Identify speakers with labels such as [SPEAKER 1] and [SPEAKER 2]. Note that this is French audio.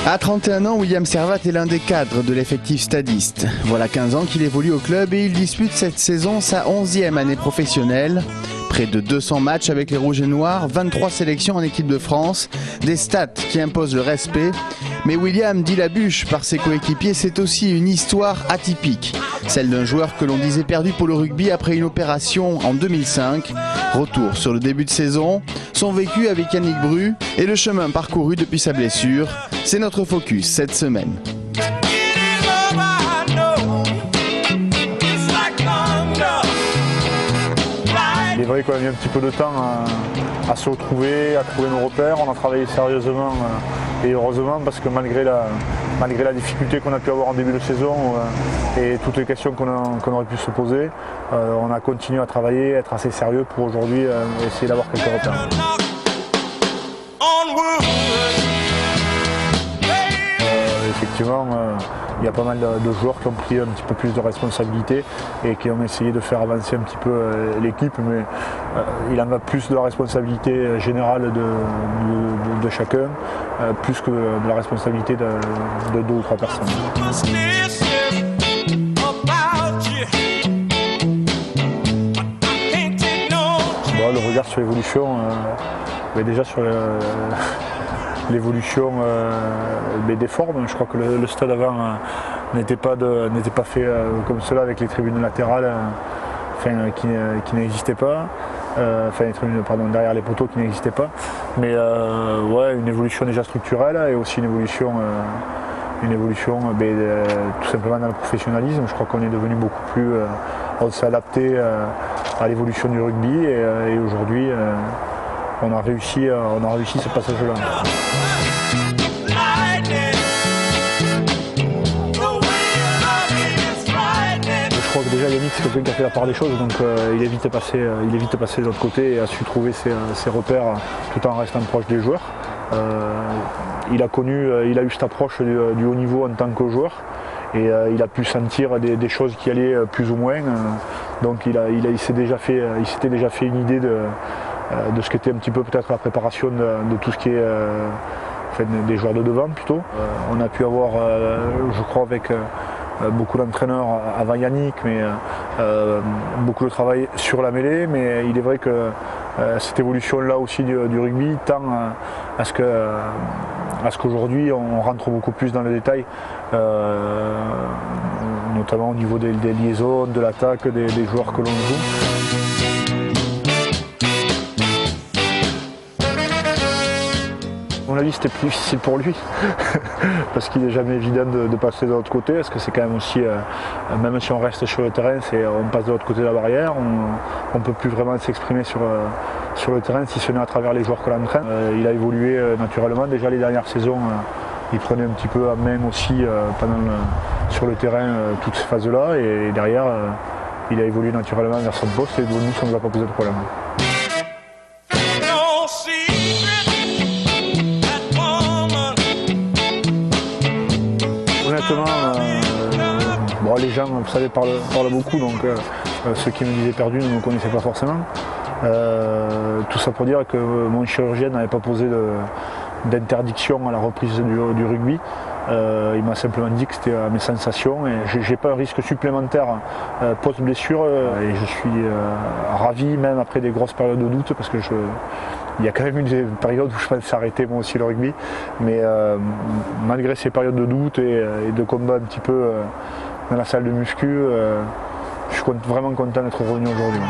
[SPEAKER 1] À 31 ans, William Servat est l'un des cadres de l'effectif stadiste. Voilà 15 ans qu'il évolue au club et il dispute cette saison sa 11e année professionnelle. Près de 200 matchs avec les Rouges et Noirs, 23 sélections en équipe de France, des stats qui imposent le respect. Mais William dit la bûche par ses coéquipiers, c'est aussi une histoire atypique. Celle d'un joueur que l'on disait perdu pour le rugby après une opération en 2005. Retour sur le début de saison, son vécu avec Yannick Bru et le chemin parcouru depuis sa blessure. C'est notre focus cette semaine.
[SPEAKER 2] Il est vrai qu'on a mis un petit peu de temps à se retrouver, à trouver nos repères. On a travaillé sérieusement et heureusement parce que malgré la difficulté qu'on a pu avoir en début de saison et toutes les questions qu'on aurait pu se poser, on a continué à travailler, être assez sérieux pour aujourd'hui essayer d'avoir quelques repères. Effectivement, il y a pas mal de joueurs qui ont pris un petit peu plus de responsabilités et qui ont essayé de faire avancer un petit peu l'équipe, mais il en a plus de la responsabilité générale de chacun, plus que de la responsabilité de 2 ou 3 personnes. Bon, le regard sur l'évolution, déjà sur l'évolution des formes. Je crois que le stade avant n'était pas fait comme cela avec les tribunes latérales qui n'existaient pas. Les tribunes derrière les poteaux qui n'existaient pas. Mais ouais, une évolution déjà structurelle et aussi une évolution tout simplement dans le professionnalisme. Je crois qu'on est devenu beaucoup plus. On s'est adapté à l'évolution du rugby et aujourd'hui on a réussi ce passage-là. Je crois que déjà Yannick c'est quelqu'un qui a fait la part des choses, donc il est vite passé de l'autre côté et a su trouver ses repères tout en restant proche des joueurs. Il a eu cette approche du haut niveau en tant que joueur et il a pu sentir des choses qui allaient plus ou moins. Donc il s'était déjà fait une idée de ce qu'était un petit peu peut-être la préparation de tout ce qui est des joueurs de devant plutôt. On a pu avoir, je crois, avec beaucoup d'entraîneurs avant Yannick, mais beaucoup de travail sur la mêlée, mais il est vrai que cette évolution-là aussi du rugby tend à ce qu'aujourd'hui on rentre beaucoup plus dans le détail, notamment au niveau des liaisons, de l'attaque, des joueurs que l'on joue. À mon avis, c'était plus difficile pour lui parce qu'il n'est jamais évident de passer de l'autre côté, parce que c'est quand même aussi, même si on reste sur le terrain, on passe de l'autre côté de la barrière, on ne peut plus vraiment s'exprimer sur le terrain si ce n'est à travers les joueurs que l'on entraîne. Il a évolué naturellement, déjà les dernières saisons, il prenait un petit peu à main aussi sur le terrain toutes ces phases-là et derrière il a évolué naturellement vers son poste et nous ça ne nous a pas posé de problème. Honnêtement, les gens, vous savez, parlent beaucoup, donc ceux qui me disaient perdu ne me connaissaient pas forcément. Tout ça pour dire que mon chirurgien n'avait pas posé d'interdiction à la reprise du rugby. Il m'a simplement dit que c'était à mes sensations et j'ai pas un risque supplémentaire post-blessure et je suis ravi même après des grosses périodes de doute parce que il y a quand même eu des périodes où je pensais arrêter moi aussi le rugby, mais malgré ces périodes de doute et de combat un petit peu dans la salle de muscu, je suis vraiment content d'être revenu aujourd'hui.